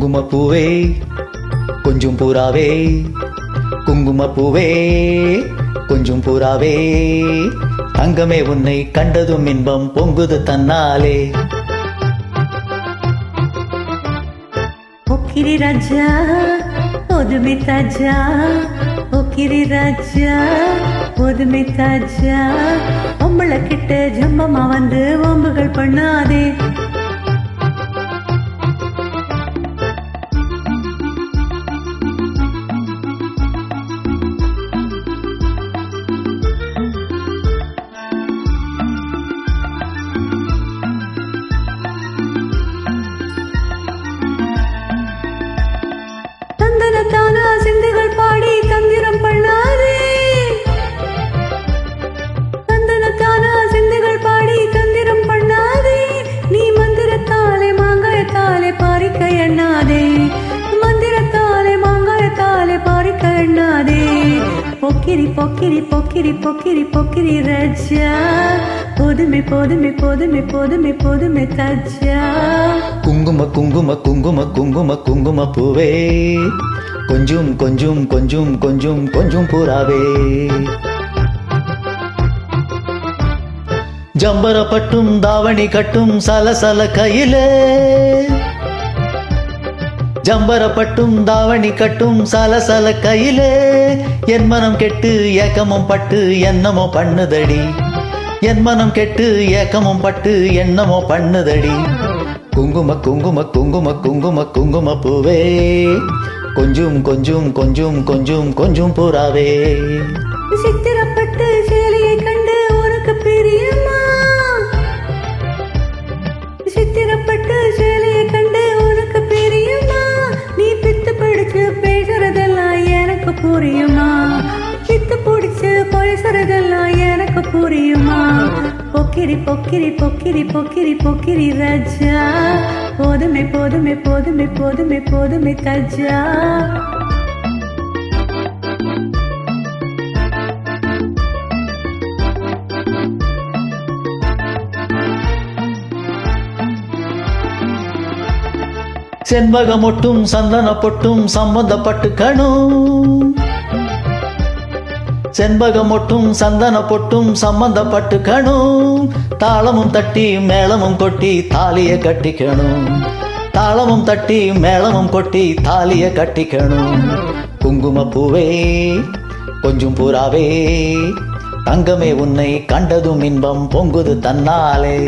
குங்குமப்பூவே கொஞ்சம் புறாவே, குங்குமப்பூவே கொஞ்சம் புறாவே, தங்கமே உன்னை கண்டதும் இன்பம் பொங்குது தன்னாலே. ஓக்கிரி ராஜா ஒதுமி தாஜா, ஓக்கிரி ராஜா ஒதுமி தாஜா, பொம்பளை கிட்ட ஜம்பமா வந்து ஓம்புகள் பண்ணாதே. தந்தனத்தான சிந்துகள் பாடி தந்திரம் பண்ணாதே, தந்தனத்தான சிந்துகள் பாடி தந்திரம் பண்ணாதே, நீ மந்திரத்தாலே மாங்காயத்தாலே பாரிக்க எண்ணாதே, மந்திரத்தாலே மாங்காயத்தாலே பாரிக்க எண்ணாதே. பொக்கிரி பொக்கிரி பொக்கிரி பொக்கிரி பொக்கிரி ராஜா, போதுமே போதுமே போதுமே போதுமே போதுமே தாஜா. குங்கும குங்கும குங்கும குங்கும குங்குமப்பூவே கொஞ்சம் கொஞ்சம் கொஞ்சம் கொஞ்சம் கொஞ்சம் புறாவே, ஜம்பர பட்டும் தாவணி கட்டும் சலசல கையிலே, ஜம்பர பட்டும் தாவணி கட்டும் சலசல கையிலே, என் மனம் கெட்டு ஏக்கமும் பட்டு என்னமோ பண்ணுதடி, என் மனம் கெட்டு ஏக்கமும் பட்டு என்னமோ பண்ணுதடி. குங்கும குங்கும குங்கும குங்கும குங்குமப்பூவே கொஞ்சம் கொஞ்சம் கொஞ்சம் கொஞ்சம் கொஞ்சம் புறாவே. சித்திரப்பட்டு சேலையை கண்டு உனக்கு பிரியமா, சித்திரப்பட்டு சேலையை கண்டு உனக்கு பிரியமா, நீ பித்து பிடிச்சு பேசுறதெல்லாம் எனக்கு புரியுமா, பித்து பிடிச்சு பேசுறதெல்லாம் எனக்கு புரியுமா. பொக்கிரி பொக்கிரி பொக்கிரி பொக்கிரி பொக்கிரி ராஜா, போதுமே போதுமே போதுமே போதுமே போதுமே தாஜா. செண்பகமொட்டும் சந்தன பொட்டும் சம்பந்தப்பட்டுக்கணும், செண்பகமொட்டும் சந்தன பொட்டும் சம்பந்தப்பட்டுக்கணும், தாளமும் தட்டி மேளமும் கொட்டி தாலிய கட்டிக்கணும், தாளமும் தட்டி மேளமும் கொட்டி தாலிய கட்டிக்கணும். குங்குமப்பூவே கொஞ்சம் புறாவே, தங்கமே உன்னை கண்டதும் இன்பம் பொங்குது தன்னாலே.